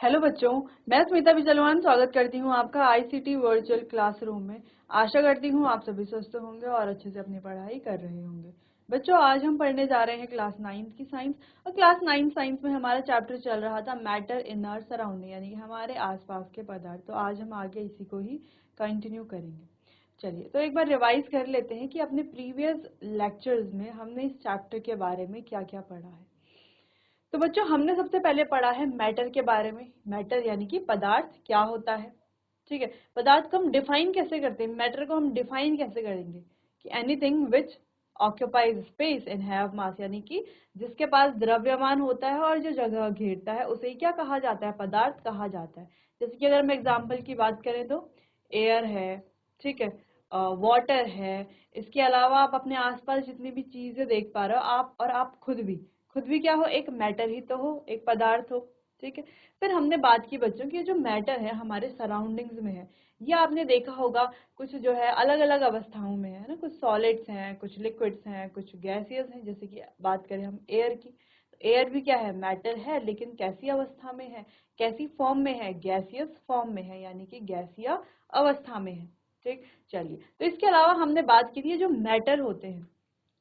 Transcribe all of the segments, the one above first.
Hello बच्चों, मैं स्मिता बिजलवान स्वागत करती हूँ आपका आईसीटी वर्चुअल क्लासरूम में। आशा करती हूँ आप सभी स्वस्थ होंगे और अच्छे से अपनी पढ़ाई कर रहे होंगे। बच्चों, आज हम पढ़ने जा रहे हैं क्लास 9 की साइंस। और क्लास 9 साइंस में हमारा चैप्टर चल रहा था मैटर इन आवर सराउंडिंग, यानी कि हमारे आसपास के पदार्थ। तो आज हम आगे इसी को ही कंटिन्यू करेंगे। चलिए, तो एक बार रिवाइज कर लेते हैं कि अपने प्रीवियस लेक्चर्स में हमने इस चैप्टर के बारे में क्या क्या पढ़ा है। तो बच्चों, हमने सबसे पहले पढ़ा है मैटर के बारे में। मैटर यानी कि पदार्थ क्या होता है। ठीक है, पदार्थ को हम डिफाइन कैसे करते हैं, मैटर को हम डिफाइन कैसे करेंगे कि anything which occupies space and have मास, यानी कि जिसके पास द्रव्यमान होता है और जो जगह घेरता है उसे क्या कहा जाता है, पदार्थ कहा जाता है। जैसे कि अगर हम एग्जाम्पल की बात करें तो एयर है, ठीक है, वाटर है। इसके अलावा आप अपने आसपास जितनी भी चीजें देख पा रहे हो, आप और आप खुद भी क्या हो, एक मैटर ही तो हो, एक पदार्थ हो। ठीक है, फिर हमने बात की बच्चों की जो मैटर है हमारे सराउंडिंग्स में है। ये आपने देखा होगा, कुछ जो है अलग अलग अवस्थाओं में है ना, कुछ सॉलिड्स हैं, कुछ लिक्विड्स हैं, कुछ गैसियस हैं। जैसे कि बात करें हम एयर की, तो एयर भी क्या है, मैटर है, लेकिन कैसी अवस्था में है, कैसी फॉर्म में है, गैसियस फॉर्म में है, यानी कि गैसीय अवस्था में है। ठीक, चलिए, तो इसके अलावा हमने बात की थी जो मैटर होते हैं,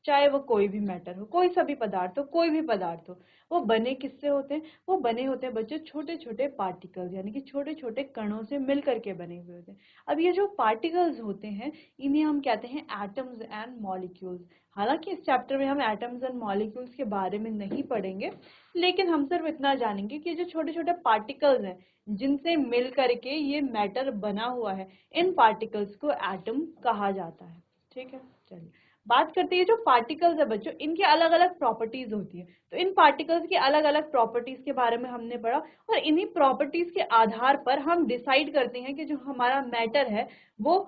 चाहे वो कोई भी मैटर हो, कोई सा भी पदार्थ हो, कोई भी पदार्थ हो, वो बने किससे होते हैं, वो बने होते हैं बच्चों छोटे छोटे पार्टिकल्स, यानी कि छोटे छोटे कणों से मिल करके बने हुए होते हैं। अब ये जो पार्टिकल्स होते हैं इन्हें हम कहते हैं एटम्स एंड मॉलिक्यूल्स। हालांकि इस चैप्टर में हम एटम्स एंड मॉलिक्यूल्स के बारे में नहीं पढ़ेंगे, लेकिन हम सिर्फ इतना जानेंगे कि जो छोटे छोटे पार्टिकल्स हैं जिनसे मिल करके ये मैटर बना हुआ है, इन पार्टिकल्स को एटम कहा जाता है। ठीक है, चलिए बात करते हैं जो पार्टिकल्स है बच्चों, इनकी अलग अलग प्रॉपर्टीज होती है। तो इन पार्टिकल्स की अलग अलग प्रॉपर्टीज के बारे में हमने पढ़ा, और इन्हीं प्रॉपर्टीज के आधार पर हम डिसाइड करते हैं कि जो हमारा मैटर है वो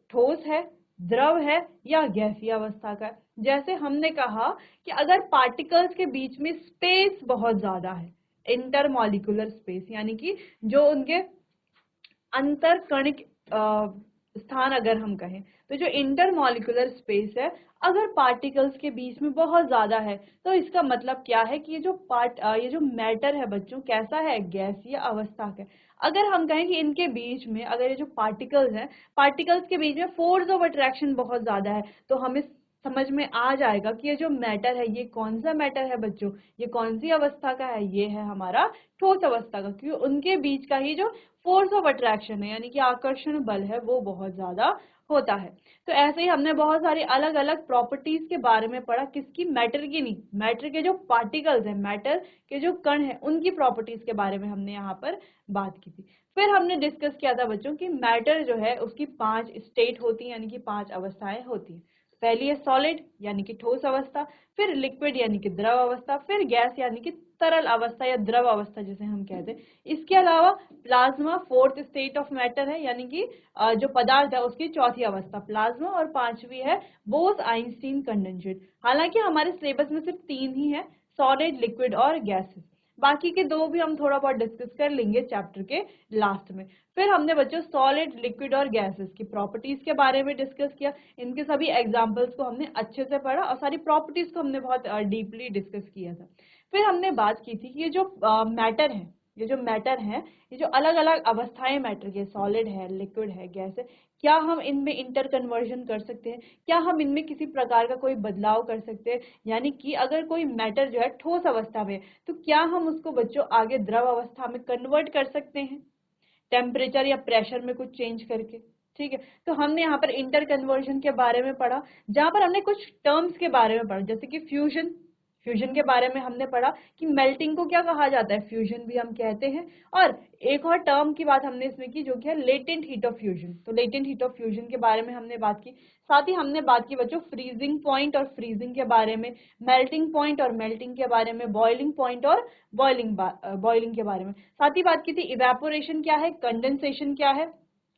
ठोस है, द्रव है या गैसीय अवस्था का है। जैसे हमने कहा कि अगर पार्टिकल्स के बीच में स्पेस बहुत ज्यादा है, इंटरमॉलिक्यूलर स्पेस, यानी कि जो उनके अंतर कणिक स्थान अगर हम कहें, तो जो इंटरमॉलिक्यूलर स्पेस है अगर पार्टिकल्स के बीच में बहुत ज्यादा है, तो इसका मतलब क्या है कि ये जो मैटर है बच्चों कैसा है, गैसीय अवस्था का है। अगर हम कहें कि इनके बीच में, अगर ये जो पार्टिकल्स हैं, पार्टिकल्स के बीच में फोर्स ऑफ अट्रैक्शन बहुत ज्यादा है, तो हमें समझ में आ जाएगा कि ये जो मैटर है ये कौन सा मैटर है बच्चों, ये कौन सी अवस्था का है, ये है हमारा ठोस अवस्था का, क्योंकि उनके बीच का ही जो फोर्स ऑफ अट्रैक्शन है, यानी कि आकर्षण बल है, वो बहुत ज्यादा होता है। तो ऐसे ही हमने बहुत सारी अलग अलग प्रॉपर्टीज के बारे में पढ़ा, किसकी, मैटर की नहीं, मैटर के जो पार्टिकल्स हैं, मैटर के जो कण हैं, उनकी प्रॉपर्टीज के बारे में हमने यहाँ पर बात की थी। फिर हमने डिस्कस किया था बच्चों कि मैटर जो है उसकी 5 स्टेट होती हैं, यानी कि 5 अवस्थाएं होती हैं। पहली है सॉलिड यानी कि ठोस अवस्था, फिर लिक्विड यानी कि द्रव अवस्था, फिर गैस यानी कि तरल अवस्था या द्रव अवस्था जिसे हम कहते हैं। इसके अलावा plasma fourth state of matter है, यानी कि जो पदार्थ है उसकी चौथी अवस्था प्लाज्मा, और पांचवी है बोस आइंस्टीन कंडेंसेट। हालांकि हमारे सिलेबस में सिर्फ 3 ही है, सॉलिड, लिक्विड और गैसेस। बाकी के 2 भी हम थोड़ा बहुत डिस्कस कर लेंगे चैप्टर के लास्ट में। फिर हमने बच्चों सॉलिड, लिक्विड और गैसेस की प्रॉपर्टीज के बारे में डिस्कस किया, इनके सभी एग्जांपल्स को हमने अच्छे से पढ़ा और सारी प्रॉपर्टीज को हमने बहुत डीपली डिस्कस किया था। फिर हमने बात की थी कि ये जो मैटर है, ये जो मैटर है, ये जो अलग अलग अवस्थाएं मैटर की, सॉलिड है, लिक्विड है, गैस है, क्या हम इनमें इंटर कन्वर्जन कर सकते हैं, क्या हम इनमें किसी प्रकार का कोई बदलाव कर सकते हैं, यानी कि अगर कोई मैटर जो है ठोस अवस्था में, तो क्या हम उसको बच्चों आगे द्रव अवस्था में कन्वर्ट कर सकते हैं टेम्परेचर या प्रेशर में कुछ चेंज करके। ठीक है, तो हमने यहाँ पर इंटर कन्वर्जन के बारे में पढ़ा, जहां पर हमने कुछ टर्म्स के बारे में पढ़ा, जैसे कि फ्यूजन, फ्यूजन के बारे में हमने पढ़ा कि मेल्टिंग को क्या कहा जाता है, फ्यूजन भी हम कहते हैं। और एक और टर्म की बात हमने इसमें की जो कि है लेटेंट हीट ऑफ फ्यूजन, तो लेटेंट हीट ऑफ फ्यूजन के बारे में हमने बात की। साथ ही हमने बात की बच्चों फ्रीजिंग पॉइंट और फ्रीजिंग के बारे में, मेल्टिंग पॉइंट और मेल्टिंग के बारे में, बॉइलिंग पॉइंट और बॉइलिंग के बारे में। साथ ही बात की थी इवेपोरेशन क्या है, कंडेंसेशन क्या है,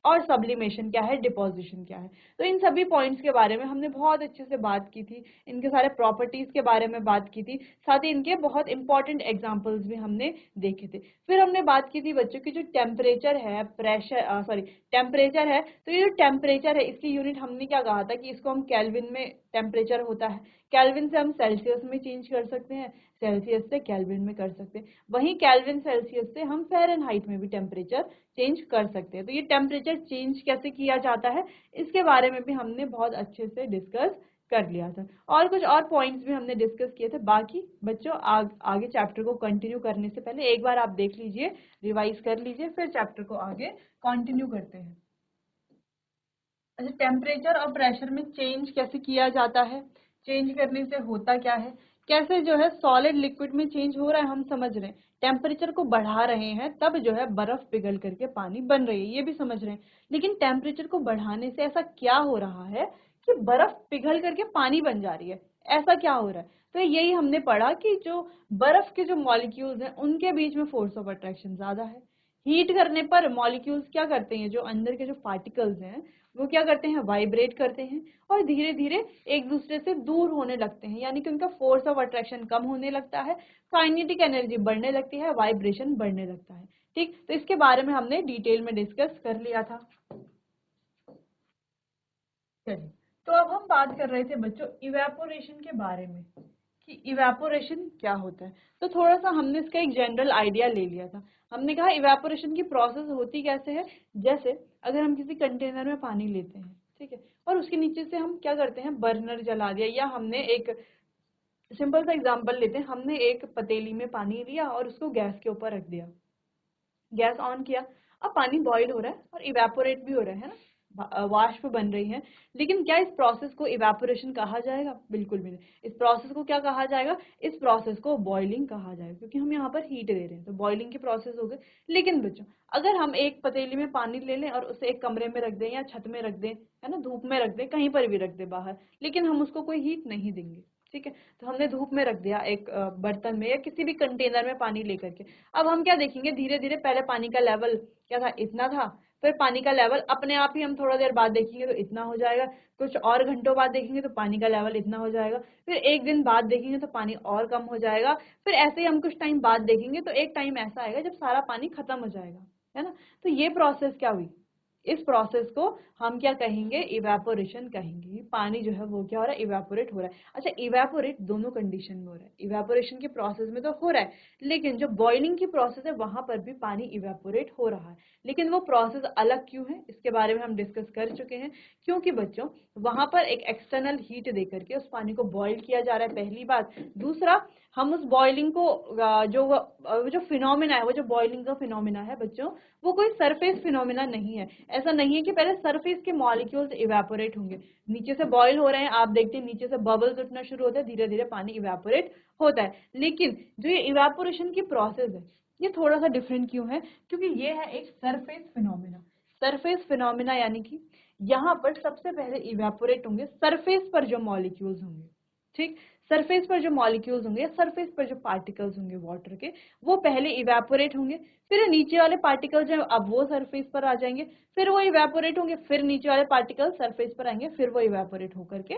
और सब्लिमेशन क्या है, डिपोजिशन क्या है। तो इन सभी पॉइंट्स के बारे में हमने बहुत अच्छे से बात की थी, इनके सारे प्रॉपर्टीज के बारे में बात की थी, साथ ही इनके बहुत इंपॉर्टेंट एग्जांपल्स भी हमने देखे थे। फिर हमने बात की थी बच्चों की जो टेम्परेचर है, टेम्परेचर है, तो ये जो टेम्परेचर है इसकी यूनिट हमने क्या कहा था कि इसको हम केल्विन में टेम्परेचर होता है, केल्विन से हम सेल्सियस में चेंज कर सकते हैं, सेल्सियस से केल्विन में कर सकते हैं, वहीं केल्विन सेल्सियस से हम फ़ारेनहाइट में भी टेम्परेचर चेंज कर सकते हैं। तो ये टेम्परेचर चेंज कैसे किया जाता है इसके बारे में भी हमने बहुत अच्छे से डिस्कस कर लिया था, और कुछ और पॉइंट्स भी हमने डिस्कस किए थे। बाकी बच्चों आगे चैप्टर को कंटिन्यू करने से पहले एक बार आप देख लीजिए, रिवाइज कर लीजिए, फिर चैप्टर को आगे कंटिन्यू करते हैं। अच्छा, टेम्परेचर और प्रेशर में चेंज कैसे किया जाता है, चेंज करने से होता क्या है, कैसे जो है सॉलिड लिक्विड में चेंज हो रहा है हम समझ रहे हैं, टेम्परेचर को बढ़ा रहे हैं तब जो है बर्फ पिघल करके पानी बन रही है ये भी समझ रहे हैं। लेकिन टेम्परेचर को बढ़ाने से ऐसा क्या हो रहा है कि बर्फ पिघल करके पानी बन जा रही है, ऐसा क्या हो रहा है? तो यही हमने पढ़ा कि जो बर्फ के जो मॉलिक्यूल्स हैं उनके बीच में फोर्स ऑफ अट्रैक्शन ज्यादा है। हीट करने पर मॉलिक्यूल्स क्या करते हैं, जो अंदर के जो पार्टिकल्स हैं वो क्या करते हैं, वाइब्रेट करते हैं और धीरे धीरे एक दूसरे से दूर होने लगते हैं, यानी कि उनका फोर्स ऑफ अट्रैक्शन कम होने लगता है, काइनेटिक एनर्जी बढ़ने लगती है, वाइब्रेशन बढ़ने लगता है। ठीक, तो इसके बारे में हमने डिटेल में डिस्कस कर लिया था। चलिए, तो अब हम बात कर रहे थे बच्चों इवेपोरेशन के बारे में कि इवेपोरेशन क्या होता है। तो थोड़ा सा हमने इसका एक जनरल आइडिया ले लिया था। हमने कहा इवेपोरेशन की प्रोसेस होती कैसे है, जैसे अगर हम किसी कंटेनर में पानी लेते हैं, ठीक है, और उसके नीचे से हम क्या करते हैं, बर्नर जला दिया, या हमने एक सिंपल सा एग्जांपल लेते हैं, हमने एक पतीली में पानी लिया और उसको गैस के ऊपर रख दिया, गैस ऑन किया, अब पानी बॉईल हो रहा है और इवेपोरेट भी हो रहा है ना, वाष्प बन रही है। लेकिन क्या इस प्रोसेस को इवेपोरेशन कहा जाएगा? बिल्कुल भी नहीं। इस प्रोसेस को क्या कहा जाएगा? इस प्रोसेस को बॉइलिंग कहा जाएगा, क्योंकि हम यहाँ पर हीट दे रहे हैं, तो बॉइलिंग की प्रोसेस हो गई। लेकिन बच्चों अगर हम एक पतीली में पानी ले लें और उसे एक कमरे में रख दें या छत में रख दें, है ना, धूप में रख दें, कहीं पर भी रख दें बाहर, लेकिन हम उसको कोई हीट नहीं देंगे, ठीक है, तो हमने धूप में रख दिया एक बर्तन में या किसी भी कंटेनर में पानी लेकर के। अब हम क्या देखेंगे, धीरे धीरे पहले पानी का लेवल क्या था, इतना था, फिर पानी का लेवल अपने आप ही हम थोड़ा देर बाद देखेंगे तो इतना हो जाएगा, कुछ और घंटों बाद देखेंगे तो पानी का लेवल इतना हो जाएगा, फिर एक दिन बाद देखेंगे तो पानी और कम हो जाएगा, फिर ऐसे ही हम कुछ टाइम बाद देखेंगे तो एक टाइम ऐसा आएगा जब सारा पानी खत्म हो जाएगा, है ना। तो ये प्रोसेस क्या हुई, इस प्रोसेस को हम क्या कहेंगे, इवेपोरेशन कहेंगे। पानी जो है वो क्या हो रहा है, इवेपोरेट हो रहा है। अच्छा, इवेपोरेट दोनों कंडीशन में हो रहा है, इवेपोरेशन की प्रोसेस में तो हो रहा है, लेकिन जो बॉइलिंग की प्रोसेस है वहां पर भी पानी इवेपोरेट हो रहा है। लेकिन वो प्रोसेस अलग क्यों है, इसके बारे में हम डिस्कस कर चुके हैं। क्योंकि बच्चों वहां पर एक एक्सटर्नल हीट देकर के उस पानी को बॉइल किया जा रहा है, पहली बात। दूसरा, हम उस बॉइलिंग को जो फिनोमिना है, वो जो बॉइलिंग का फिनोमिना है बच्चों, वो कोई सरफेस फिनोमिना नहीं है। ऐसा नहीं है कि पहले सरफेस के मॉलिक्यूल्स इवेपोरेट होंगे, नीचे से बॉईल हो रहे हैं, आप देखते हैं नीचे से बबल्स उठना शुरू होते हैं, धीरे धीरे पानी इवेपोरेट होता है। लेकिन जो ये इवेपोरेशन की प्रोसेस है ये थोड़ा सा डिफरेंट क्यों है, क्योंकि ये है एक सरफेस फिनोमिना। सरफेस फिनोमिना यानी कि यहाँ पर सबसे पहले इवेपोरेट होंगे सरफेस पर जो मॉलिक्यूल्स होंगे, ठीक, सरफेस पर जो मॉलिक्यूल्स होंगे या सरफेस पर जो पार्टिकल्स होंगे वाटर के, वो पहले इवेपोरेट होंगे, फिर नीचे वाले पार्टिकल्स जो अब वो सरफेस पर आ जाएंगे, फिर वो इवेपोरेट होंगे, फिर नीचे वाले पार्टिकल सरफेस पर आएंगे, फिर वो इवेपोरेट होकर के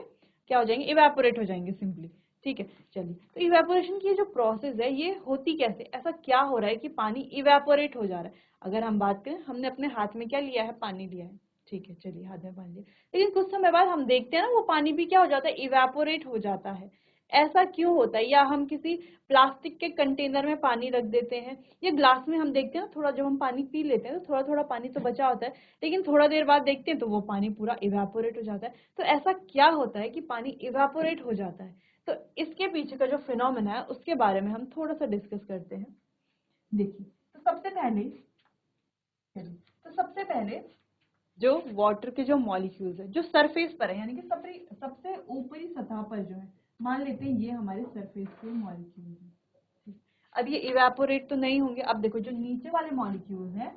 क्या हो जाएंगे, इवेपोरेट हो जाएंगे सिंपली। ठीक है, चलिए, तो इवेपोरेशन की जो प्रोसेस है ये होती कैसे, ऐसा क्या हो रहा है कि पानी इवेपोरेट हो जा रहा है। अगर हम बात करें, हमने अपने हाथ में क्या लिया है, पानी लिया है, ठीक है, चलिए हाथ में पानी लिया, लेकिन कुछ समय बाद हम देखते हैं ना वो पानी भी क्या हो जाता है, इवेपोरेट हो जाता है। ऐसा क्यों होता है? या हम किसी प्लास्टिक के कंटेनर में पानी रख देते हैं, या ग्लास में हम देखते हैं ना, थोड़ा जब हम पानी पी लेते हैं तो थोड़ा थोड़ा पानी तो बचा होता है, लेकिन थोड़ा देर बाद देखते हैं तो वो पानी पूरा इवेपोरेट हो जाता है। तो ऐसा क्या होता है कि पानी इवेपोरेट हो जाता है? तो इसके पीछे का जो फिनोमेना है उसके बारे में हम थोड़ा सा डिस्कस करते हैं। देखिए, तो सबसे पहले जो वाटर के जो मॉलिक्यूल्स है जो सरफेस पर है, यानी कि सबसे ऊपरी सतह पर जो है, मान लेते हैं ये हमारे सरफेस के मॉलिक्यूल्स हैं। अब ये इवेपोरेट तो नहीं होंगे। अब देखो जो नीचे वाले मॉलिक्यूल्स हैं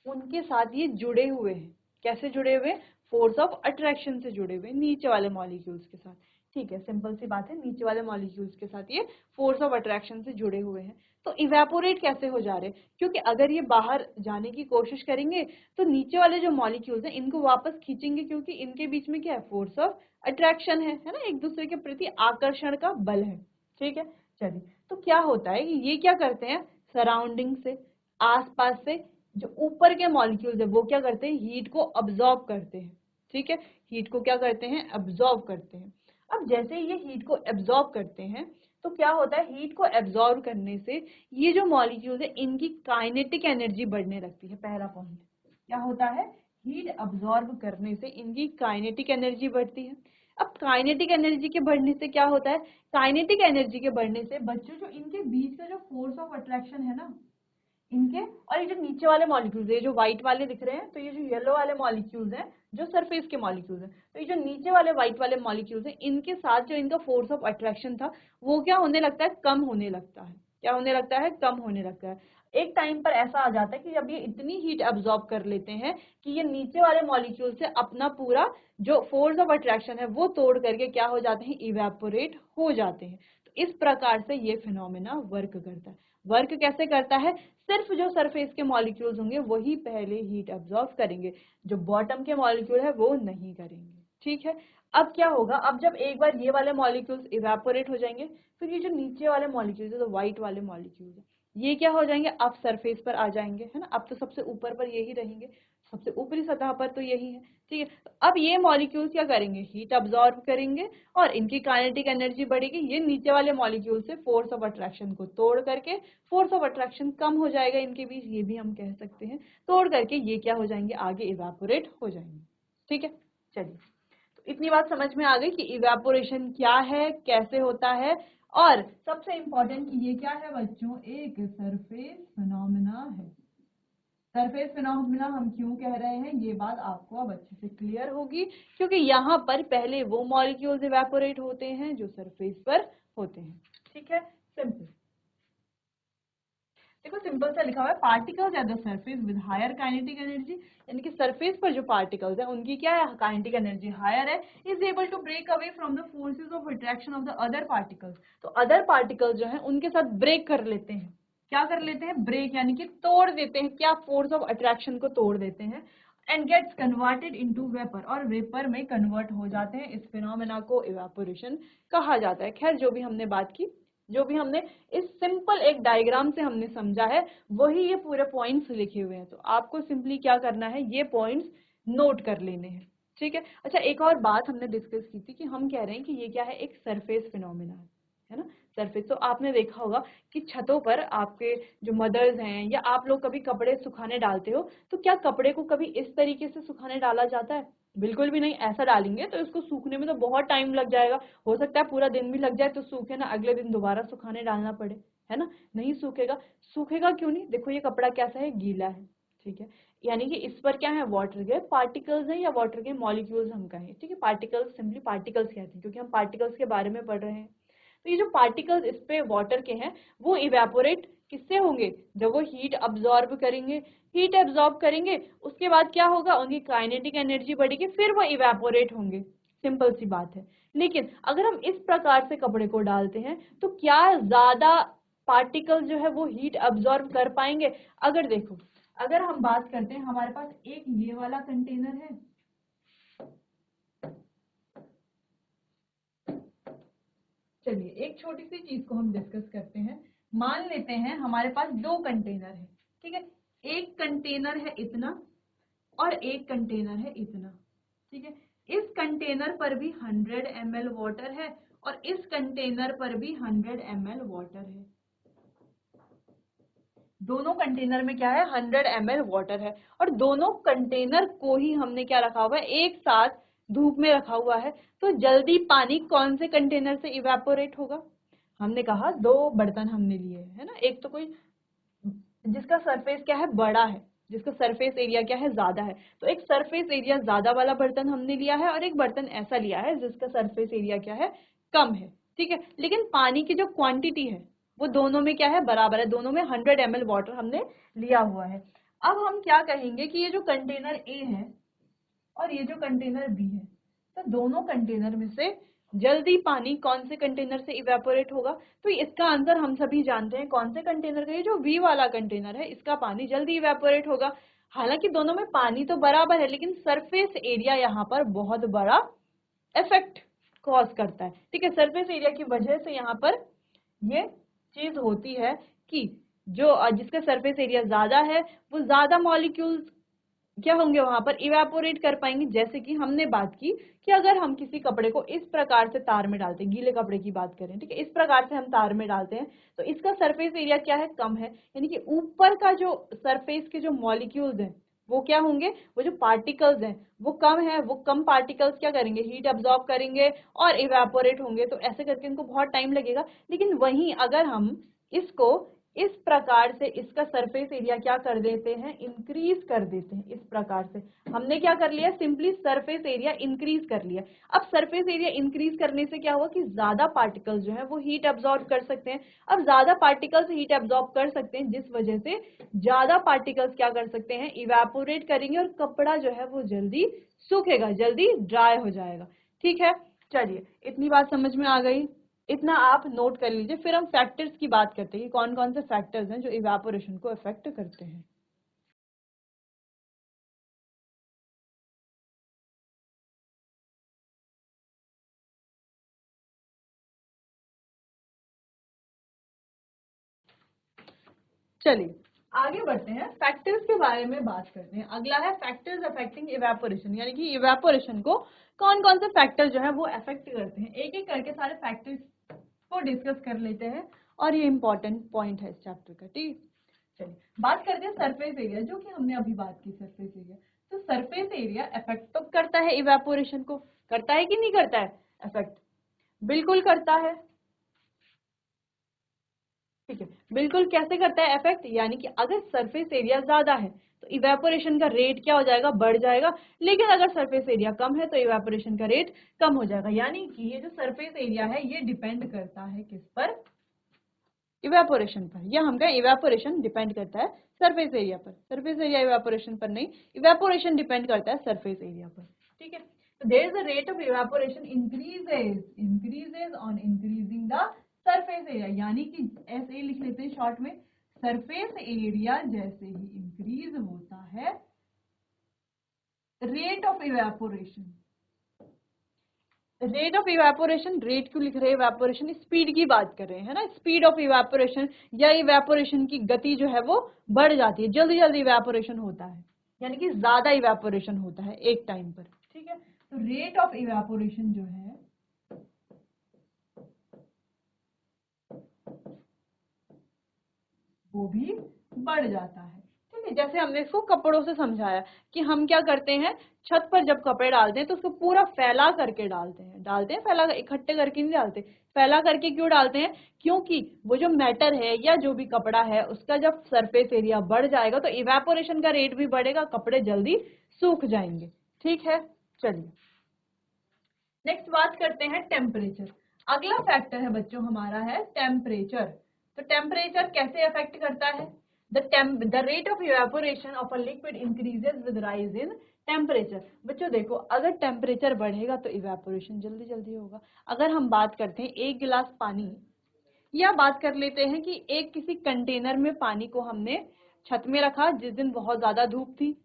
उनके साथ ये जुड़े हुए हैं। कैसे जुड़े हुए? फोर्स ऑफ अट्रैक्शन से जुड़े हुए नीचे वाले मॉलिक्यूल्स के साथ। ठीक है, सिंपल सी बात है, नीचे वाले मॉलिक्यूल्स के साथ ये फोर्स ऑफ अट्रैक्शन से जुड़े हुए हैं। तो इवेपोरेट कैसे हो जा रहे हैं? क्योंकि अगर ये बाहर जाने की कोशिश करेंगे तो नीचे वाले जो मॉलिक्यूल्स हैं इनको वापस खींचेंगे, क्योंकि इनके बीच में क्या है, फोर्स ऑफ अट्रैक्शन है ना, एक दूसरे के प्रति आकर्षण का बल है। ठीक है, चलिए, तो क्या होता है कि ये क्या करते हैं, सराउंडिंग से, आसपास से जो ऊपर के मॉलिक्यूल्स है वो क्या करते हैं, हीट को अब्सॉर्ब करते हैं। ठीक है, हीट को क्या करते हैं, अब्सॉर्ब करते हैं। अब जैसे ये हीट को एब्जॉर्ब करते हैं तो क्या होता है, हीट को एब्जॉर्ब करने से ये जो मॉलिक्यूल्स है इनकी काइनेटिक एनर्जी बढ़ने लगती है। पहला पॉइंट क्या होता है, हीट एब्जॉर्ब करने से इनकी काइनेटिक एनर्जी बढ़ती है। अब काइनेटिक एनर्जी के बढ़ने से क्या होता है, काइनेटिक एनर्जी के बढ़ने से बच्चों जो इनके बीच का जो फोर्स ऑफ अट्रैक्शन है ना, इनके और ये जो नीचे वाले मॉलिक्यूल्स है, जो व्हाइट वाले दिख रहे हैं, तो ये जो येलो वाले मॉलिक्यूल्स हैं जो सरफेस के मॉलिक्यूल्स हैं, तो ये जो नीचे वाले व्हाइट वाले मॉलिक्यूल्स हैं इनके साथ जो इनका फोर्स ऑफ अट्रैक्शन था वो क्या होने लगता है, कम होने लगता है। क्या होने लगता है, कम होने लगता है। एक टाइम पर ऐसा आ जाता है कि जब ये इतनी हीट एब्जॉर्ब कर लेते हैं कि ये नीचे वाले मॉलिक्यूल से अपना पूरा जो फोर्स ऑफ अट्रैक्शन है वो तोड़ करके क्या हो जाते हैं, इवेपोरेट हो जाते हैं। तो इस प्रकार से ये फिनोमेना वर्क करता है। वर्क कैसे करता है, सिर्फ जो सरफेस के मॉलिक्यूल्स होंगे वही पहले हीट एब्जॉर्ब करेंगे, जो बॉटम के मॉलिक्यूल है वो नहीं करेंगे। ठीक है, अब क्या होगा, अब जब एक बार ये वाले मॉलिक्यूल्स इवेपोरेट हो जाएंगे, फिर ये जो नीचे वाले मॉलिक्यूल्स है, तो व्हाइट वाले मॉलिक्यूल्स है, ये क्या हो जाएंगे, अब सरफेस पर आ जाएंगे, है ना। अब तो सबसे ऊपर पर यही रहेंगे, सबसे ऊपरी सतह पर तो यही है। ठीक है, तो अब ये मॉलिक्यूल्स क्या करेंगे, हीट अब्सॉर्ब करेंगे और इनकी काइनेटिक एनर्जी बढ़ेगी। ये नीचे वाले मॉलिक्यूल से फोर्स ऑफ अट्रैक्शन को तोड़ करके, फोर्स ऑफ अट्रैक्शन कम हो जाएगा इनके बीच, ये भी हम कह सकते हैं, तोड़ करके ये क्या हो जाएंगे, आगे इवेपोरेट हो जाएंगे। ठीक है, चलिए, तो इतनी बात समझ में आ गई कि इवेपोरेशन क्या है, कैसे होता है, और सबसे इंपॉर्टेंट कि ये क्या है बच्चों, एक सरफेस फिनोमेना है। सरफेस फिनोमेना हम क्यों कह रहे हैं, ये बात आपको अब अच्छे से क्लियर होगी, क्योंकि यहाँ पर पहले वो मॉलिक्यूल्स इवेपोरेट होते हैं जो सरफेस पर होते हैं। ठीक है, सिंपल। देखो सिंपल सा लिखा हुआ है, particles at the surface with higher kinetic energy, यानी कि सरफेस पर जो पार्टिकल्स है उनकी क्या है, काइनेटिक एनर्जी हायर है, is able to break away from the forces of attraction of the other particles. तो अदर पार्टिकल्स जो है उनके साथ ब्रेक कर लेते हैं। क्या कर लेते हैं, ब्रेक, यानी कि तोड़ देते हैं, क्या, फोर्स ऑफ अट्रैक्शन को तोड़ देते हैं, and gets converted into vapour, और वेपर में कन्वर्ट हो जाते हैं। इस फिनोमेना को इवेपोरेशन कहा जाता है। खैर, जो भी हमने बात की, जो भी हमने इस सिंपल एक डायग्राम से हमने समझा है, वही ये पूरे पॉइंट्स लिखे हुए हैं। तो आपको सिंपली क्या करना है, ये पॉइंट्स नोट कर लेने हैं। ठीक है, अच्छा, एक और बात हमने डिस्कस की थी कि हम कह रहे हैं कि ये क्या है, एक सरफेस फिनोमेना है ना। सरफेस, तो आपने देखा होगा कि छतों पर आपके जो मदर्स हैं या आप लोग कभी कपड़े सुखाने डालते हो, तो क्या कपड़े को कभी इस तरीके से सुखाने डाला जाता है, बिल्कुल भी नहीं। ऐसा डालेंगे तो इसको सूखने में तो बहुत टाइम लग जाएगा, हो सकता है पूरा दिन भी लग जाए तो सूखे ना, अगले दिन दोबारा सुखाने डालना पड़े, है ना। नहीं सूखेगा, सूखेगा क्यों नहीं, देखो ये कपड़ा कैसा है, गीला है। ठीक है, यानी कि इस पर क्या है, वाटर के पार्टिकल्स हैं या वाटर के मॉलिक्यूल्स हम कहें। ठीक है, पार्टिकल्स, सिंपली पार्टिकल्स कहते हैं क्योंकि हम पार्टिकल्स के बारे में पढ़ रहे हैं। तो ये जो पार्टिकल्स इस पे वाटर के हैं वो इवेपोरेट किससे होंगे, जब वो हीट अब्सॉर्ब करेंगे। हीट एब्जॉर्ब करेंगे, उसके बाद क्या होगा, उनकी काइनेटिक एनर्जी बढ़ेगी, फिर वो इवेपोरेट होंगे। सिंपल सी बात है। लेकिन अगर हम इस प्रकार से कपड़े को डालते हैं तो क्या ज्यादा पार्टिकल जो है वो हीट अब्सॉर्ब कर पाएंगे। अगर देखो, अगर हम बात करते हैं, हमारे पास एक ये वाला कंटेनर है, चलिए एक छोटी सी चीज को हम डिस्कस करते हैं। मान लेते हैं हमारे पास दो कंटेनर है। ठीक है, एक कंटेनर है इतना और एक कंटेनर है इतना। ठीक है, इस कंटेनर पर भी 100 ml वाटर है और इस कंटेनर पर भी 100 ml वाटर है। दोनों कंटेनर में क्या है, 100 ml वाटर है, और दोनों कंटेनर को ही हमने क्या रखा हुआ है, एक साथ धूप में रखा हुआ है। तो जल्दी पानी कौन से कंटेनर से इवेपोरेट होगा, हमने कहा दो बर्तन हमने लिए है ना, एक तो कोई जिसका सरफेस क्या है, बड़ा है, जिसका सरफेस एरिया क्या है, ज्यादा है। तो एक सरफेस एरिया ज्यादा वाला बर्तन हमने लिया है और एक बर्तन ऐसा लिया है जिसका सरफेस एरिया क्या है, कम है। ठीक है, लेकिन पानी की जो क्वांटिटी है वो दोनों में क्या है, बराबर है, दोनों में 100 ml वाटर हमने लिया हुआ है। अब हम क्या कहेंगे कि ये जो कंटेनर ए है और ये जो कंटेनर बी है, तो दोनों कंटेनर में से जल्दी पानी कौन से कंटेनर से इवेपोरेट होगा। तो इसका आंसर हम सभी जानते हैं, कौन से कंटेनर का, ये जो बी वाला कंटेनर है इसका पानी जल्दी इवेपोरेट होगा। हालांकि दोनों में पानी तो बराबर है, लेकिन सरफेस एरिया यहाँ पर बहुत बड़ा इफेक्ट कॉज करता है। ठीक है, सरफेस एरिया की वजह से यहाँ पर ये चीज होती है कि जो जिसका सरफेस एरिया ज्यादा है वो ज्यादा मॉलिक्यूल्स क्या होंगे वहां पर, इवेपोरेट कर पाएंगे। जैसे कि हमने बात की कि अगर हम किसी कपड़े को इस प्रकार से तार में डालते हैं, गीले कपड़े की बात करें, ठीक है, इस प्रकार से हम तार में डालते हैं तो इसका सरफेस एरिया क्या है, कम है। यानी कि ऊपर का जो सरफेस के जो मॉलिक्यूल्स हैं वो क्या होंगे, वो जो पार्टिकल्स हैं वो कम है, वो कम पार्टिकल्स क्या करेंगे, हीट अब्सॉर्ब करेंगे और इवेपोरेट होंगे। तो ऐसे करके इनको बहुत टाइम लगेगा। लेकिन वहीं अगर हम इसको इस प्रकार से इसका सरफेस एरिया क्या कर देते हैं, इंक्रीज कर देते हैं। इस प्रकार से हमने क्या कर लिया, सिंपली सरफेस एरिया इंक्रीज कर लिया। अब सरफेस एरिया इंक्रीज करने से क्या हुआ कि ज्यादा पार्टिकल्स जो है वो हीट अब्सॉर्ब कर सकते हैं। अब ज्यादा पार्टिकल्स हीट अब्सॉर्ब कर सकते हैं, जिस वजह से ज्यादा पार्टिकल्स क्या कर सकते हैं, इवेपोरेट करेंगे और कपड़ा जो है वो जल्दी सूखेगा, जल्दी ड्राई हो जाएगा। ठीक है, चलिए इतनी बात समझ में आ गई, इतना आप नोट कर लीजिए। फिर हम फैक्टर्स की बात करते हैं कि कौन कौन से फैक्टर्स हैं जो इवेपोरेशन को अफेक्ट करते हैं। चलिए आगे बढ़ते हैं, फैक्टर्स के बारे में बात करते हैं। अगला है फैक्टर्स अफेक्टिंग इवेपोरेशन, यानी कि इवेपोरेशन को कौन कौन से फैक्टर जो है वो अफेक्ट करते हैं। एक एक करके सारे फैक्टर्स को डिस्कस कर लेते हैं और ये इंपॉर्टेंट पॉइंट है इस चैप्टर का। ठीक, चलिए बात करते हैं सरफेस एरिया, जो कि हमने अभी बात की सरफेस एरिया। तो सरफेस एरिया अफेक्ट तो करता है इवेपोरेशन को, करता है कि नहीं करता है अफेक्ट, बिल्कुल करता है। ठीक है, बिल्कुल कैसे करता है इफेक्ट, यानी कि अगर सरफेस एरिया ज्यादा है तो इवेपोरेशन का रेट क्या हो जाएगा, बढ़ जाएगा। लेकिन अगर सरफेस एरिया कम है तो इवेपोरेशन का रेट कम हो जाएगा। यानी कि ये जो सरफेस एरिया है ये डिपेंड करता है किस पर, इवेपोरेशन पर। या हम कहें इवेपोरेशन डिपेंड करता है सरफेस एरिया पर, सरफेस एरिया इवेपोरेशन पर नहीं, इवेपोरेशन डिपेंड करता है सरफेस एरिया पर। ठीक है, तो there is a rate of evaporation increases on increasing the surface area. यानी कि ऐसे ही लिख लेते हैं शॉर्ट में, सरफेस एरिया जैसे ही इंक्रीज होता है, rate of evaporation, rate of evaporation, rate क्यों लिख रहे हैं, इवेपोरेशन स्पीड की बात कर रहे हैं ना, स्पीड ऑफ इवेपोरेशन या इवेपोरेशन की गति जो है वो बढ़ जाती है, जल्दी जल्दी इवेपोरेशन होता है, यानी कि ज्यादा इवेपोरेशन होता है एक टाइम पर। ठीक है, तो रेट ऑफ इवेपोरेशन जो है वो भी बढ़ जाता है। ठीक है, जैसे हमने इसको कपड़ों से समझाया कि हम क्या करते हैं, छत पर जब कपड़े डालते हैं तो उसको पूरा फैला करके डालते हैं फैला, इकट्ठे करके नहीं डालते, फैला करके क्यों डालते हैं, क्योंकि वो जो मैटर है या जो भी कपड़ा है उसका जब सरफेस एरिया बढ़ जाएगा तो इवेपोरेशन का रेट भी बढ़ेगा, कपड़े जल्दी सूख जाएंगे। ठीक है, चलिए नेक्स्ट बात करते हैं टेम्परेचर। अगला फैक्टर है बच्चों हमारा है टेम्परेचर। तो टेम्परेचर कैसे अफेक्ट करता है, the rate of evaporation of a liquid increases with rise in temperature. बच्चों देखो, अगर टेम्परेचर बढ़ेगा तो इवेपोरेशन जल्दी जल्दी होगा। अगर हम बात करते हैं एक गिलास पानी, या बात कर लेते हैं कि एक किसी कंटेनर में पानी को हमने छत में रखा जिस दिन बहुत ज्यादा धूप थी,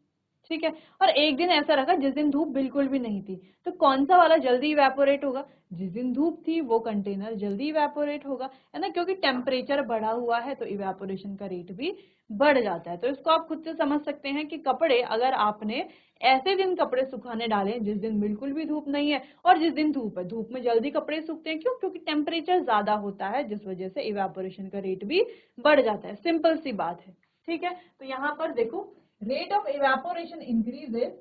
ठीक है, और एक दिन ऐसा रखा जिस दिन धूप बिल्कुल भी नहीं थी, तो कौन सा वाला जल्दी इवेपोरेट होगा, जिस दिन धूप थी वो कंटेनर जल्दी इवेपोरेट होगा, है ना, क्योंकि टेम्परेचर बढ़ा हुआ है तो इवेपोरेशन का रेट भी बढ़ जाता है। तो इसको आप खुद से समझ सकते हैं कि कपड़े अगर आपने ऐसे दिन कपड़े सुखाने डाले जिस दिन बिल्कुल भी धूप नहीं है और जिस दिन धूप है, धूप में जल्दी कपड़े सूखते हैं, क्यों, क्योंकि टेम्परेचर ज्यादा होता है जिस वजह से इवेपोरेशन का रेट भी बढ़ जाता है। सिंपल सी बात है। ठीक है, तो यहाँ पर देखो, rate of evaporation increases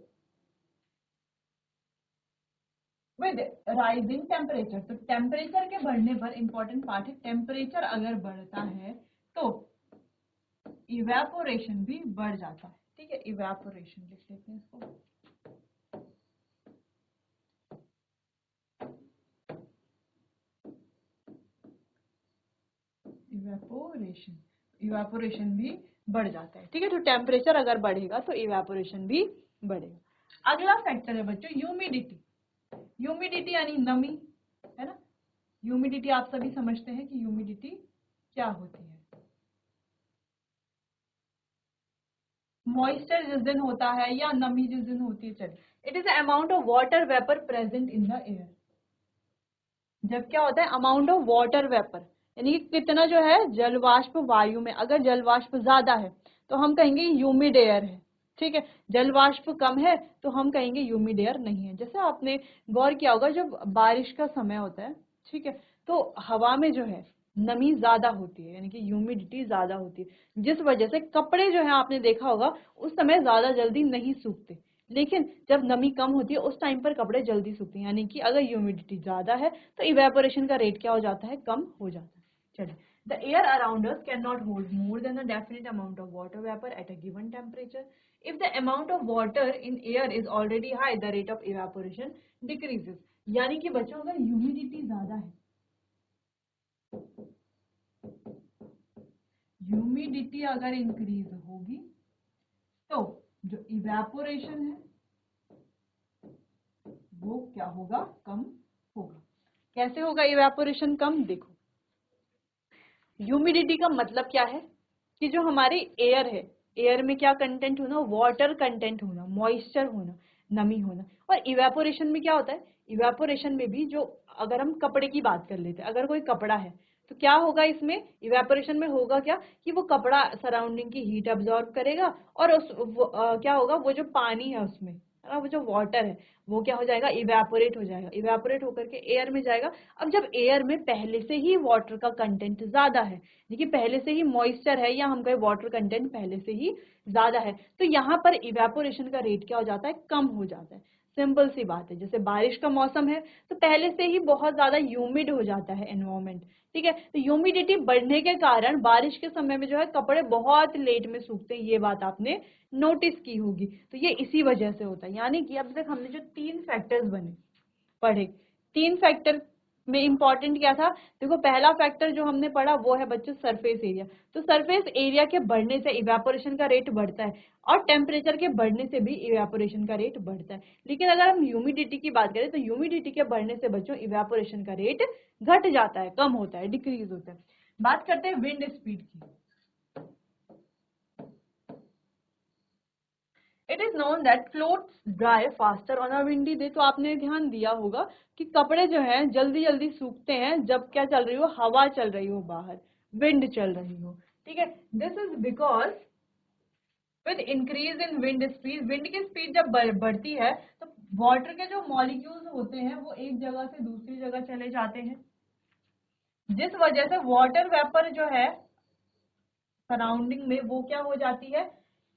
with rising temperature. तो टेम्परेचर के बढ़ने पर, इंपॉर्टेंट पार्ट है, टेम्परेचर अगर बढ़ता है तो इवेपोरेशन भी बढ़ जाता है। ठीक है, इवेपोरेशन लिख लेते हैं इसको, इवेपोरेशन, इवेपोरेशन भी बढ़ जाता है। ठीक है, तो टेम्परेचर अगर बढ़ेगा तो इवेपोरेशन भी बढ़ेगा। अगला फैक्टर है बच्चों ह्यूमिडिटी। ह्यूमिडिटी यानी नमी, है ना, ह्यूमिडिटी आप सभी समझते हैं कि ह्यूमिडिटी क्या होती है, मॉइस्चर जिस दिन होता है या नमी जिस दिन होती है। चलिए, it is amount of water vapour present in the air. जब क्या होता है, अमाउंट ऑफ वाटर वेपर, यानी कि कितना जो है जलवाष्प वायु में, अगर जलवाष्प ज्यादा है तो हम कहेंगे ह्यूमिड एयर है। ठीक है, जल वाष्प कम है तो हम कहेंगे ह्यूमिड एयर नहीं है। जैसे आपने गौर किया होगा जब बारिश का समय होता है, ठीक है, तो हवा में जो है नमी ज्यादा होती है, यानी कि ह्यूमिडिटी ज्यादा होती है, जिस वजह से कपड़े जो है आपने देखा होगा उस समय ज्यादा जल्दी नहीं सूखते। लेकिन जब नमी कम होती है उस टाइम पर कपड़े जल्दी सूखते हैं, यानी कि अगर ह्यूमिडिटी ज्यादा है तो इवेपोरेशन का रेट क्या हो जाता है, कम हो जाता है। चलिए, the air around us cannot hold more than a definite amount of water vapor at a given temperature. If the amount of water in air is already high, the rate of evaporation decreases. यानी कि बच्चों अगर humidity ज्यादा है, humidity अगर increase होगी तो जो इवेपोरेशन है वो क्या होगा, कम होगा। कैसे होगा इवेपोरेशन कम, देखो, ह्यूमिडिटी का मतलब क्या है कि जो हमारी एयर है, एयर में क्या कंटेंट होना, वाटर कंटेंट होना, मॉइस्चर होना, नमी होना। और इवेपोरेशन में क्या होता है, इवेपोरेशन में भी जो, अगर हम कपड़े की बात कर लेते हैं, अगर कोई कपड़ा है तो क्या होगा, इसमें इवेपोरेशन में होगा क्या कि वो कपड़ा सराउंडिंग की हीट अब्सॉर्ब करेगा और क्या होगा, वो जो पानी है उसमें, है ना, वो जो वाटर है वो क्या हो जाएगा, इवेपोरेट हो जाएगा, इवेपोरेट होकर के एयर में जाएगा। अब जब एयर में पहले से ही वाटर का कंटेंट ज्यादा है, देखिए पहले से ही मॉइस्चर है या हम कहें वाटर कंटेंट पहले से ही ज्यादा है, तो यहाँ पर इवेपोरेशन का रेट क्या हो जाता है, कम हो जाता है। सिंपल सी बात है, जैसे बारिश का मौसम है तो पहले से ही बहुत ज्यादा ह्यूमिड हो जाता है एनवायरमेंट, ठीक है, तो ह्यूमिडिटी बढ़ने के कारण बारिश के समय में जो है कपड़े बहुत लेट में सूखते हैं, ये बात आपने नोटिस की होगी। तो ये इसी वजह से होता है। यानी कि अब तक हमने जो 3 फैक्टर्स पढ़े, 3 फैक्टर में इंपॉर्टेंट क्या था, देखो पहला फैक्टर जो हमने पढ़ा वो है बच्चों सरफेस एरिया। तो सरफेस एरिया के बढ़ने से इवेपोरेशन का रेट बढ़ता है और टेम्परेचर के बढ़ने से भी इवेपोरेशन का रेट बढ़ता है। लेकिन अगर हम ह्यूमिडिटी की बात करें तो ह्यूमिडिटी के बढ़ने से बच्चों इवेपोरेशन का रेट घट जाता है, कम होता है, डिक्रीज होता है। बात करते हैं विंड स्पीड की। It is known that clothes dry faster on a windy day. तो आपने ध्यान दिया होगा कि कपड़े जो हैं जल्दी जल्दी सूखते हैं जब क्या चल रही हो, हवा चल रही हो बाहर, विंड चल रही हो, ठीक है। This is because with increase in wind speed, wind की स्पीड जब बढ़ती है तो वाटर के जो मॉलिक्यूल्स होते हैं वो एक जगह से दूसरी जगह चले जाते हैं, जिस वजह से वाटर वेपर जो है सराउंडिंग में वो क्या हो जाती है,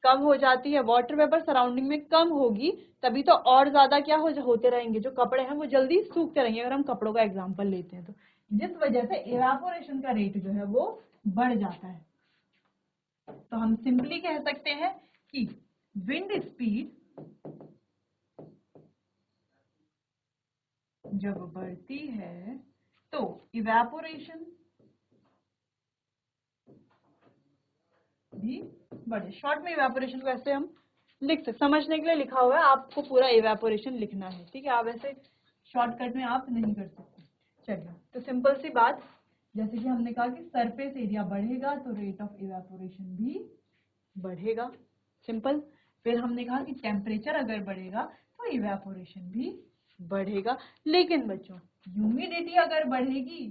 कम हो जाती है। वाटर वेपर सराउंडिंग में कम होगी तभी तो और ज्यादा क्या होते रहेंगे, जो कपड़े हैं वो जल्दी सूखते रहेंगे, अगर हम कपड़ों का एग्जांपल लेते हैं तो, जिस वजह से इवेपोरेशन का रेट जो है वो बढ़ जाता है। तो हम सिंपली कह सकते हैं कि विंड स्पीड जब बढ़ती है तो इवेपोरेशन भी बढ़े। शॉर्ट में इवेपोरेशन को ऐसे हम लिख सकते, समझने के लिए लिखा हुआ है, आपको पूरा इवेपोरेशन लिखना है, ठीक है, आप ऐसे शॉर्टकट में आप नहीं कर सकते। चलिए, तो सिंपल सी बात, जैसे कि हमने कहा कि सरफेस एरिया बढ़ेगा तो रेट ऑफ इवेपोरेशन भी बढ़ेगा, सिंपल। फिर हमने कहा कि टेम्परेचर अगर बढ़ेगा तो इवेपोरेशन भी बढ़ेगा। लेकिन बच्चों ह्यूमिडिटी अगर बढ़ेगी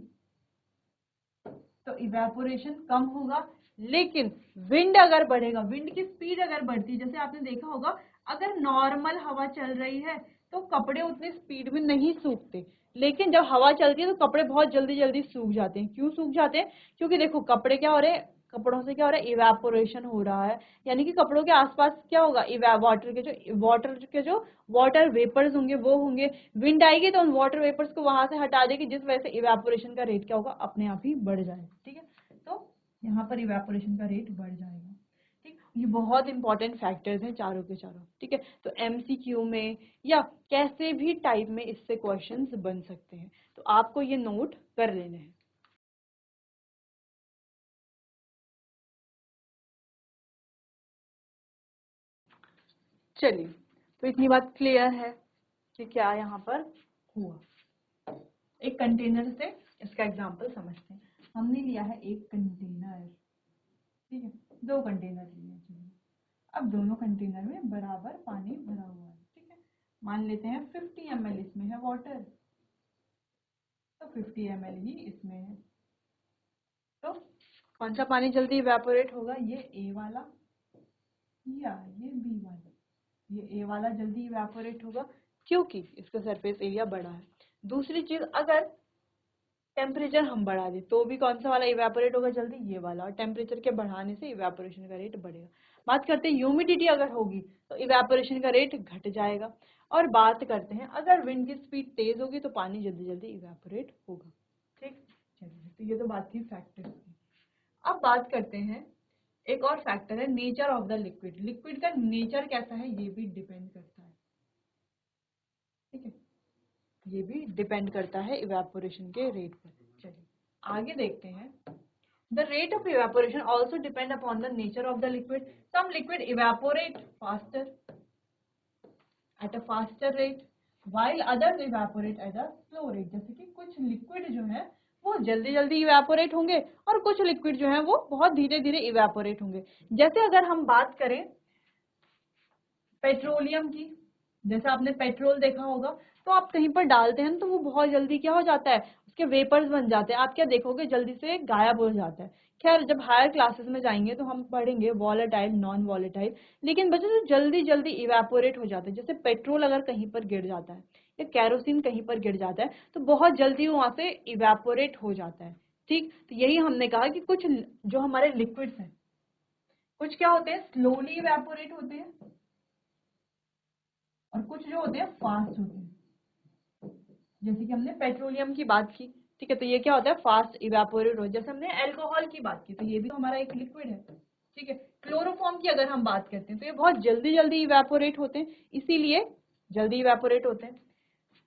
तो इवेपोरेशन कम होगा। लेकिन विंड अगर बढ़ेगा, विंड की स्पीड अगर बढ़ती है, जैसे आपने देखा होगा अगर नॉर्मल हवा चल रही है तो कपड़े उतनी स्पीड में नहीं सूखते, लेकिन जब हवा चलती है तो कपड़े बहुत जल्दी जल्दी सूख जाते हैं। क्यों सूख जाते हैं, क्योंकि देखो कपड़े क्या हो रहे हैं, कपड़ों से क्या हो रहा है, इवेपोरेशन हो रहा है, यानी कि कपड़ों के आसपास क्या होगा, वाटर वेपर्स होंगे वो होंगे, विंड आएगी तो उन वाटर वेपर्स को वहां से हटा देगी, जिस वजह से इवेपोरेशन का रेट क्या होगा, अपने आप ही बढ़ जाएगा, ठीक है। तो यहाँ पर इवेपोरेशन का रेट बढ़ जाएगा, ठीक। ये बहुत इंपॉर्टेंट फैक्टर्स हैं चारों के चारों, ठीक है। तो एमसीक्यू में या कैसे भी टाइप में इससे क्वेश्चंस बन सकते हैं, तो आपको ये नोट कर लेने हैं। चलिए, तो इतनी बात क्लियर है कि क्या यहाँ पर हुआ। एक कंटेनर से इसका एग्जांपल समझते हैं। हमने लिया है एक कंटेनर, ठीक है, 2 कंटेनर लिए हैं, चलिए। अब दोनों कंटेनर में बराबर पानी भरा हुआ है, ठीक है। मान लेते हैं 50 ml इसमें है वाटर, तो 50 ml ही इसमें है। तो कौन सा पानी जल्दी इवेपोरेट होगा, ये ए वाला, या ये बी वाला, ये ए वाला जल्दी इवेपोरेट होगा क्योंकि इसका सरफेस एरिया बड़ा है। दूसरी चीज, अगर टेम्परेचर हम बढ़ा दें तो भी कौन सा वाला इवेपोरेट होगा जल्दी, ये वाला, और टेम्परेचर के बढ़ाने से इवेपोरेशन का रेट बढ़ेगा। बात करते हैं ह्यूमिडिटी अगर होगी तो इवेपोरेशन का रेट घट जाएगा। और बात करते हैं अगर विंड की स्पीड तेज होगी तो पानी जल्दी जल्दी इवेपोरेट होगा। ठीक, चलिए, तो ये तो बात थी फैक्टर्स की। अब बात करते हैं एक और फैक्टर है nature of the liquid. Liquid का नेचर कैसा है ये भी डिपेंड करता है। ठीक है, ये भी डिपेंड करता है इवेपोरेशन के रेट पर। चलिए आगे देखते हैं। The rate of evaporation also depend upon the nature of the liquid. Some liquid evaporate faster at a faster rate while others evaporate at a slow rate। जैसे कि कुछ लिक्विड जो है वो जल्दी जल्दी इवेपोरेट होंगे और कुछ लिक्विड जो है वो बहुत धीरे धीरे इवेपोरेट होंगे। जैसे अगर हम बात करें पेट्रोलियम की, जैसे आपने पेट्रोल देखा होगा, तो आप कहीं पर डालते हैं तो वो बहुत जल्दी क्या हो जाता है, उसके वेपर्स बन जाते हैं, आप क्या देखोगे जल्दी से गायब हो जाता है। खैर जब हायर क्लासेस में जाएंगे तो हम पढ़ेंगे वॉलेटाइल नॉन वॉलेटाइल, लेकिन बच्चों जो जल्दी जल्दी इवेपोरेट हो जाते हैं, जैसे पेट्रोल अगर कहीं पर गिर जाता है या कैरोसिन कहीं पर गिर जाता है तो बहुत जल्दी वहां से इवेपोरेट हो जाता है। ठीक, तो यही हमने कहा कि कुछ जो हमारे लिक्विड्स हैं कुछ क्या होते हैं स्लोली इवेपोरेट होते हैं और कुछ जो होते हैं फास्ट होते हैं। जैसे कि हमने पेट्रोलियम की बात की, ठीक है, तो ये क्या होता है फास्ट इवेपोरेट हो। जैसे हमने अल्कोहल की बात की तो ये भी तो हमारा एक लिक्विड है। ठीक है, क्लोरोफॉर्म की अगर हम बात करते हैं तो ये बहुत जल्दी जल्दी इवेपोरेट होते हैं, इसीलिए जल्दी इवेपोरेट होते हैं।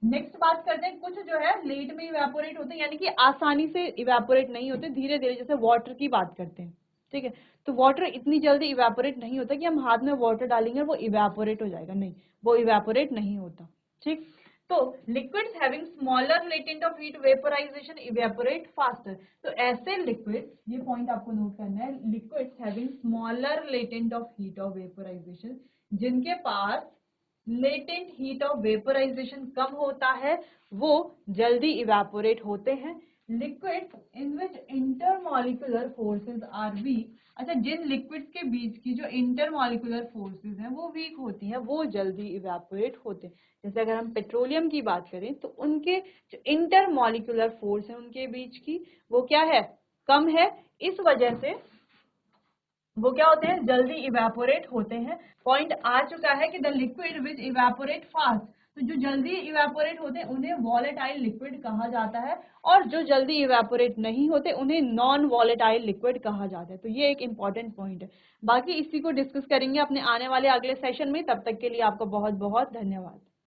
नेक्स्ट बात करते हैं कुछ जो है लेट में इवेपोरेट होते हैं, यानी कि आसानी से इवेपोरेट नहीं होते, धीरे धीरे, जैसे वाटर की बात करते हैं। ठीक है, तो वाटर इतनी जल्दी इवेपोरेट नहीं होता कि हम हाथ में वाटर डालेंगे और वो इवेपोरेट हो जाएगा, नहीं, वो इवेपोरेट नहीं होता। ठीक, तो liquids having smaller latent of heat vaporisation evaporate faster. तो ऐसे लिक्विड, ये पॉइंट आपको नोट करना है, liquids having smaller latent of heat of vaporisation, जिनके पास लेटेंट हीट ऑफ वेपोराइजेशन कम होता है वो जल्दी इवेपोरेट होते हैं। Liquids in which intermolecular forces are weak. अच्छा, जिन लिक्विड्स के बीच की जो इंटरमॉलिक्यूलर फोर्सेस हैं वो वीक होती हैं वो जल्दी इवेपोरेट होते हैं। जैसे अगर हम पेट्रोलियम की बात करें तो उनके जो इंटरमॉलिक्यूलर फोर्स है उनके बीच की वो क्या है, कम है, इस वजह से वो क्या होते हैं जल्दी इवेपोरेट होते हैं। पॉइंट आ चुका है कि the liquid which evaporate fast, तो जो जल्दी इवेपोरेट होते हैं उन्हें वॉलेटाइल लिक्विड कहा जाता है और जो जल्दी इवेपोरेट नहीं होते उन्हें नॉन वॉलेटाइल लिक्विड कहा जाता है। तो ये एक इंपॉर्टेंट पॉइंट है। बाकी इसी को डिस्कस करेंगे अपने आने वाले अगले सेशन में, तब तक के लिए आपको बहुत बहुत धन्यवाद।